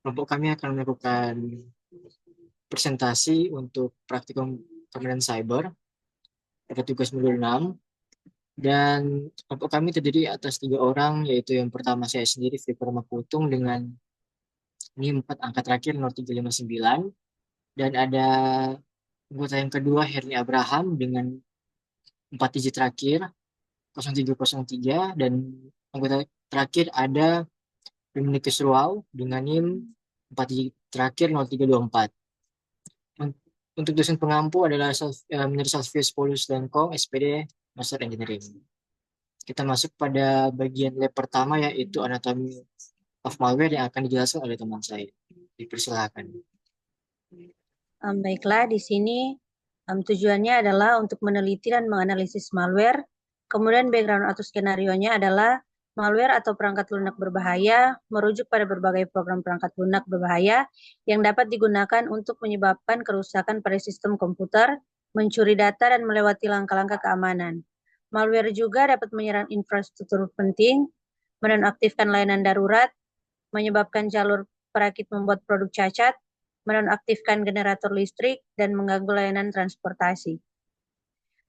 Kelompok kami akan melakukan presentasi untuk praktikum keamanan cyber pada tugas modul 6. Dan kelompok kami terdiri atas 3 orang, yaitu yang pertama saya sendiri, Victor Maputung, dengan NIM 4 angka terakhir 0359. Dan ada anggota yang kedua, Herni Abraham, dengan 4 digit terakhir 0303. Dan anggota terakhir ada Dominikus Ruau dengan NIM 4 digit terakhir 0324. Untuk dosen pengampu adalah Menurut Salvius Paulus Lenkong, SPD, Master Engineering. Kita masuk pada bagian lab pertama, yaitu anatomi of malware yang akan dijelaskan oleh teman saya. Dipersilakan. Baiklah, di sini tujuannya adalah untuk meneliti dan menganalisis malware. Kemudian background atau skenario-nya adalah malware atau perangkat lunak berbahaya merujuk pada berbagai program perangkat lunak berbahaya yang dapat digunakan untuk menyebabkan kerusakan pada sistem komputer, mencuri data, dan melewati langkah-langkah keamanan. Malware juga dapat menyerang infrastruktur penting, menonaktifkan layanan darurat, menyebabkan jalur perakit membuat produk cacat, menonaktifkan generator listrik, dan mengganggu layanan transportasi.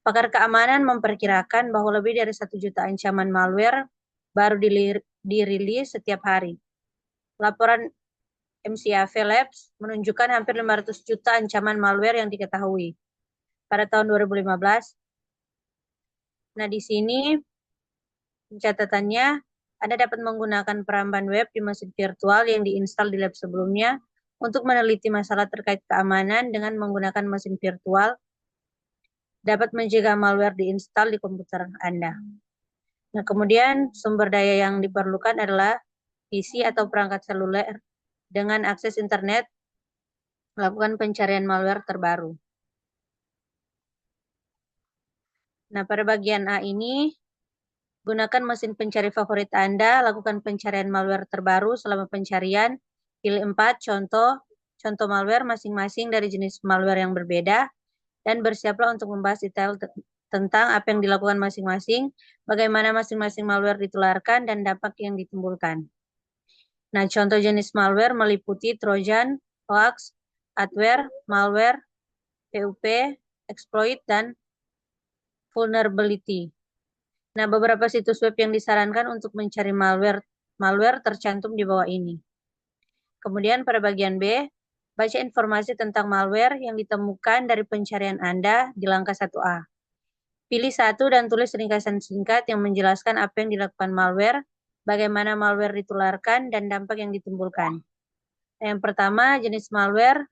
Pakar keamanan memperkirakan bahwa lebih dari 1 juta ancaman malware baru dirilis setiap hari. Laporan MCAV Labs menunjukkan hampir 500 juta ancaman malware yang diketahui pada tahun 2015. Nah, di sini pencatatannya, Anda dapat menggunakan peramban web di mesin virtual yang diinstal di lab sebelumnya untuk meneliti masalah terkait keamanan dengan menggunakan mesin virtual, dapat mencegah malware diinstal di komputer Anda. Nah, kemudian sumber daya yang diperlukan adalah PC atau perangkat seluler dengan akses internet, melakukan pencarian malware terbaru. Nah, pada bagian A ini, gunakan mesin pencari favorit Anda, lakukan pencarian malware terbaru selama pencarian, pilih 4 contoh malware masing-masing dari jenis malware yang berbeda, dan bersiaplah untuk membahas detail tentang apa yang dilakukan masing-masing, bagaimana masing-masing malware ditularkan, dan dampak yang ditimbulkan. Nah, contoh jenis malware meliputi Trojan, hoax, adware, malware, PUP, exploit, dan vulnerability. Nah, beberapa situs web yang disarankan untuk mencari malware tercantum di bawah ini. Kemudian pada bagian B, baca informasi tentang malware yang ditemukan dari pencarian Anda di langkah 1A. Pilih satu dan tulis ringkasan singkat yang menjelaskan apa yang dilakukan malware, bagaimana malware ditularkan, dan dampak yang ditimbulkan. Yang pertama, jenis malware,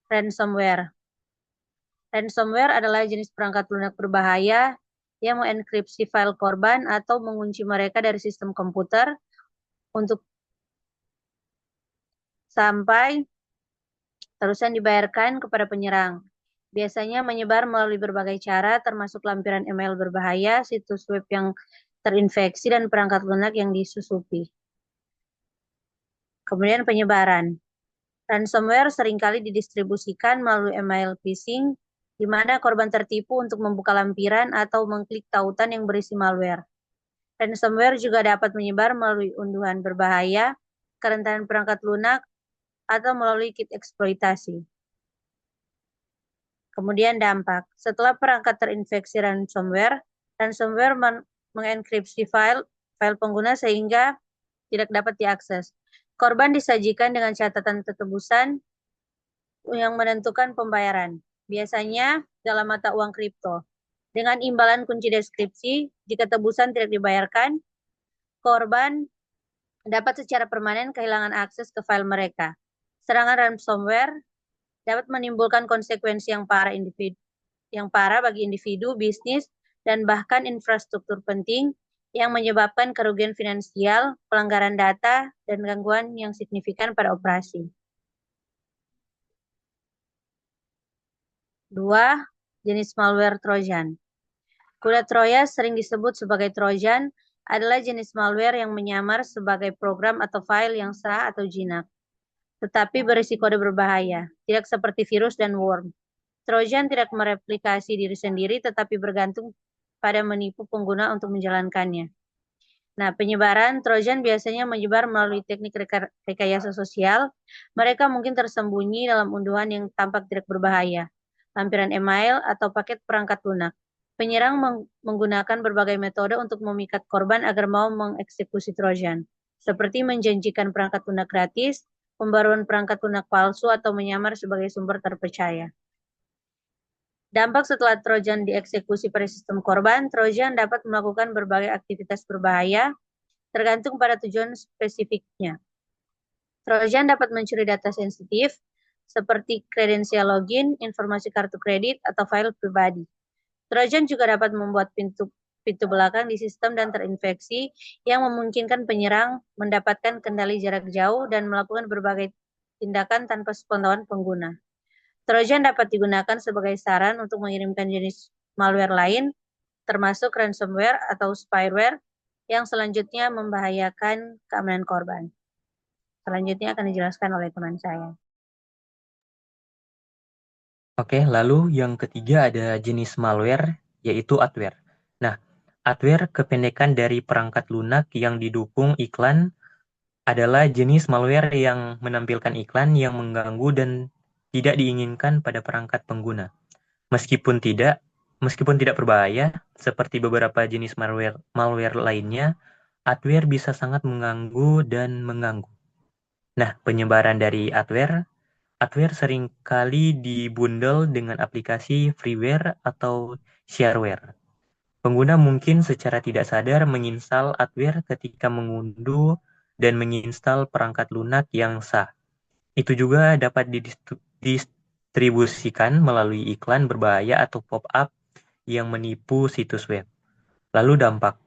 ransomware. Ransomware adalah jenis perangkat lunak berbahaya yang mengenkripsi file korban atau mengunci mereka dari sistem komputer untuk sampai terusan dibayarkan kepada penyerang. Biasanya menyebar melalui berbagai cara, termasuk lampiran email berbahaya, situs web yang terinfeksi, dan perangkat lunak yang disusupi. Kemudian penyebaran. Ransomware seringkali didistribusikan melalui email phishing, di mana korban tertipu untuk membuka lampiran atau mengklik tautan yang berisi malware. Ransomware juga dapat menyebar melalui unduhan berbahaya, kerentanan perangkat lunak, atau melalui kit eksploitasi. Kemudian dampak. Setelah perangkat terinfeksi ransomware mengenkripsi file pengguna sehingga tidak dapat diakses. Korban disajikan dengan catatan tetebusan yang menentukan pembayaran, biasanya dalam mata uang kripto. Dengan imbalan kunci deskripsi, jika tebusan tidak dibayarkan, korban dapat secara permanen kehilangan akses ke file mereka. Serangan ransomware dapat menimbulkan konsekuensi yang parah bagi individu, bisnis, dan bahkan infrastruktur penting yang menyebabkan kerugian finansial, pelanggaran data, dan gangguan yang signifikan pada operasi. 2. Jenis malware Trojan. Kuda Troya sering disebut sebagai Trojan adalah jenis malware yang menyamar sebagai program atau file yang sah atau jinak, tetapi berisi kode berbahaya, tidak seperti virus dan worm. Trojan tidak mereplikasi diri sendiri, tetapi bergantung pada menipu pengguna untuk menjalankannya. Nah, penyebaran Trojan biasanya menyebar melalui teknik rekayasa sosial. Mereka mungkin tersembunyi dalam unduhan yang tampak tidak berbahaya, lampiran email, atau paket perangkat lunak. Penyerang menggunakan berbagai metode untuk memikat korban agar mau mengeksekusi Trojan, seperti menjanjikan perangkat lunak gratis, pembaruan perangkat lunak palsu, atau menyamar sebagai sumber terpercaya. Dampak setelah Trojan dieksekusi pada sistem korban, Trojan dapat melakukan berbagai aktivitas berbahaya, tergantung pada tujuan spesifiknya. Trojan dapat mencuri data sensitif seperti kredensial login, informasi kartu kredit, atau file pribadi. Trojan juga dapat membuat pintu belakang di sistem dan terinfeksi yang memungkinkan penyerang mendapatkan kendali jarak jauh dan melakukan berbagai tindakan tanpa sepengetahuan pengguna. Trojan dapat digunakan sebagai saran untuk mengirimkan jenis malware lain, termasuk ransomware atau spyware, yang selanjutnya membahayakan keamanan korban. Selanjutnya akan dijelaskan oleh teman saya. Oke, lalu yang ketiga ada jenis malware, yaitu adware. Nah, adware kependekan dari perangkat lunak yang didukung iklan adalah jenis malware yang menampilkan iklan yang mengganggu dan tidak diinginkan pada perangkat pengguna. Meskipun tidak berbahaya, seperti beberapa jenis malware lainnya, adware bisa sangat mengganggu dan mengganggu. Nah, penyebaran dari adware seringkali dibundel dengan aplikasi freeware atau shareware. Pengguna mungkin secara tidak sadar menginstal adware ketika mengunduh dan menginstal perangkat lunak yang sah. Itu juga dapat didistribusikan melalui iklan berbahaya atau pop-up yang menipu situs web. Lalu dampak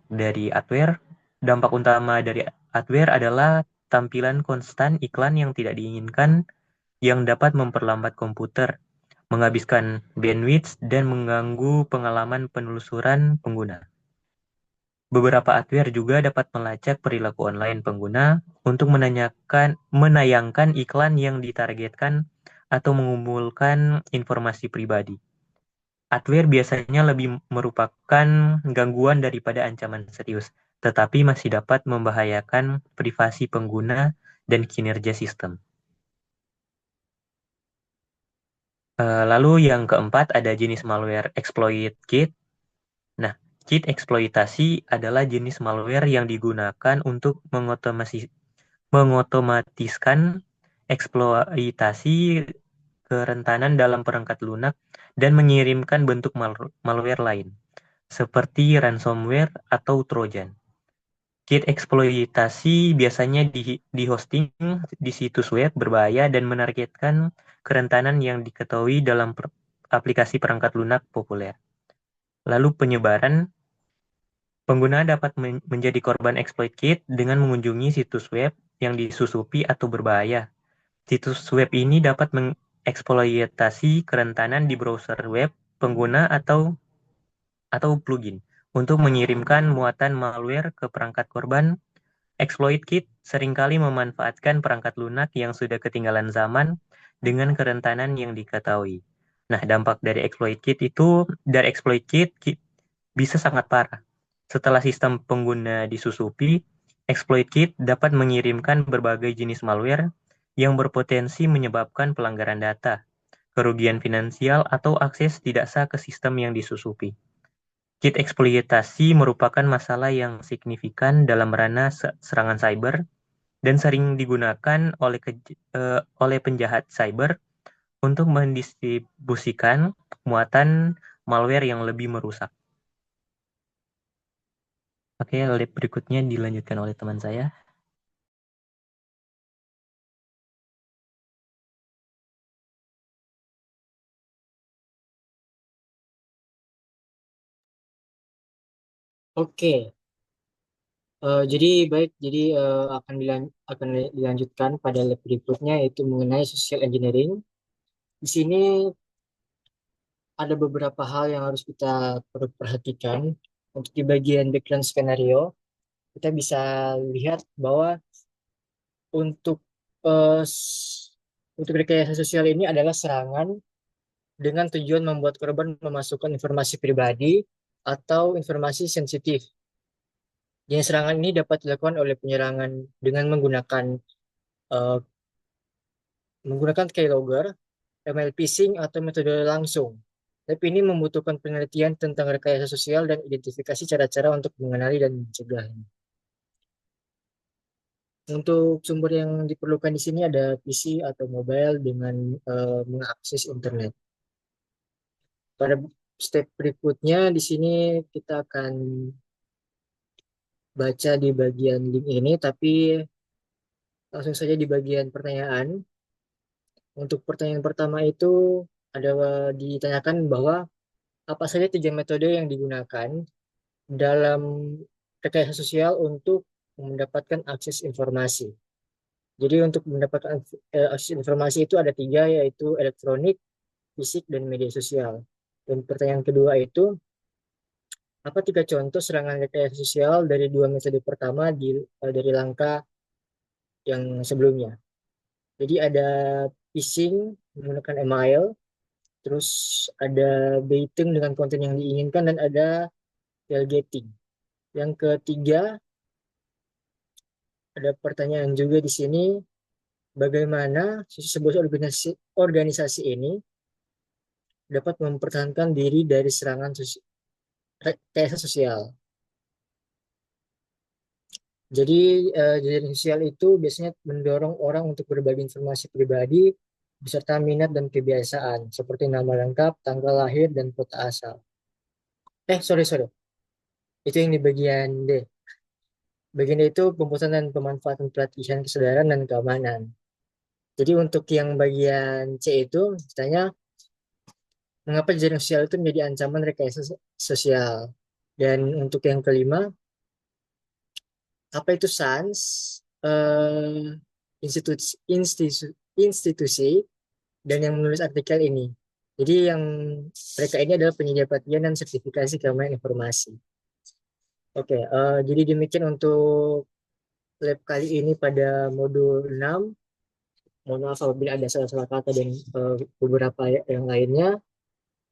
utama dari adware adalah tampilan konstan iklan yang tidak diinginkan yang dapat memperlambat komputer, menghabiskan bandwidth, dan mengganggu pengalaman penelusuran pengguna. Beberapa adware juga dapat melacak perilaku online pengguna untuk menayangkan iklan yang ditargetkan atau mengumpulkan informasi pribadi. Adware biasanya lebih merupakan gangguan daripada ancaman serius, tetapi masih dapat membahayakan privasi pengguna dan kinerja sistem. Lalu yang keempat ada jenis malware exploit kit. Nah, kit eksploitasi adalah jenis malware yang digunakan untuk mengotomatiskan eksploitasi kerentanan dalam perangkat lunak dan mengirimkan bentuk malware lain, seperti ransomware atau trojan. Kit eksploitasi biasanya di-hosting di situs web berbahaya dan menargetkan kerentanan yang diketahui dalam aplikasi perangkat lunak populer. Lalu penyebaran, pengguna dapat menjadi korban exploit kit dengan mengunjungi situs web yang disusupi atau berbahaya. Situs web ini dapat mengeksploitasi kerentanan di browser web pengguna atau plugin untuk mengirimkan muatan malware ke perangkat korban. Exploit kit seringkali memanfaatkan perangkat lunak yang sudah ketinggalan zaman dengan kerentanan yang diketahui. Nah, dampak dari exploit kit bisa sangat parah. Setelah sistem pengguna disusupi, exploit kit dapat mengirimkan berbagai jenis malware yang berpotensi menyebabkan pelanggaran data, kerugian finansial, atau akses tidak sah ke sistem yang disusupi. Kit eksploitasi merupakan masalah yang signifikan dalam ranah serangan cyber dan sering digunakan oleh penjahat cyber untuk mendistribusikan muatan malware yang lebih merusak. Oke, lab berikutnya dilanjutkan oleh teman saya. Oke, jadi baik, jadi akan dilanjutkan pada lab berikutnya yaitu mengenai social engineering. Di sini ada beberapa hal yang harus kita perlu perhatikan. Untuk di bagian background skenario, kita bisa lihat bahwa untuk eh, s- untuk rekayasa sosial ini adalah serangan dengan tujuan membuat korban memasukkan informasi pribadi atau informasi sensitif. Jenis serangan ini dapat dilakukan oleh penyerangan dengan eh, menggunakan keylogger, email phishing, atau metode langsung. Tapi ini membutuhkan penelitian tentang rekayasa sosial dan identifikasi cara-cara untuk mengenali dan mencegahnya. Untuk sumber yang diperlukan di sini ada PC atau mobile dengan mengakses internet. Pada step berikutnya di sini kita akan baca di bagian link ini, tapi langsung saja di bagian pertanyaan. Untuk pertanyaan pertama itu ada ditanyakan bahwa apa saja 3 metode yang digunakan dalam rekayasa sosial untuk mendapatkan akses informasi. Jadi untuk mendapatkan akses informasi itu ada 3, yaitu elektronik, fisik, dan media sosial. Dan pertanyaan kedua itu, apa 3 contoh serangan rekayasa sosial dari 2 metode pertama dari langkah yang sebelumnya? Jadi ada phishing menggunakan email, terus ada baiting dengan konten yang diinginkan, dan ada tailgating. Yang ketiga, ada pertanyaan juga di sini, bagaimana sebuah organisasi ini dapat mempertahankan diri dari serangan rekayasa sosial. Jadi jaringan sosial itu biasanya mendorong orang untuk berbagi informasi pribadi beserta minat dan kebiasaan seperti nama lengkap, tanggal lahir, dan kota asal. Sorry. Itu yang di bagian D. Bagian D itu pembuatan dan pemanfaatan pelatihan kesadaran dan keamanan. Jadi untuk yang bagian C itu ditanya mengapa jaringan sosial itu menjadi ancaman rekayasa sosial. Dan untuk yang kelima, apa itu SANS, institusi, dan yang menulis artikel ini. Jadi yang mereka ini adalah penyedia pelatihan dan sertifikasi keamanan informasi. Oke, jadi demikian untuk lab kali ini pada modul 6. Mohon maaf apabila ada salah-salah kata dan beberapa yang lainnya.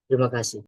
Terima kasih.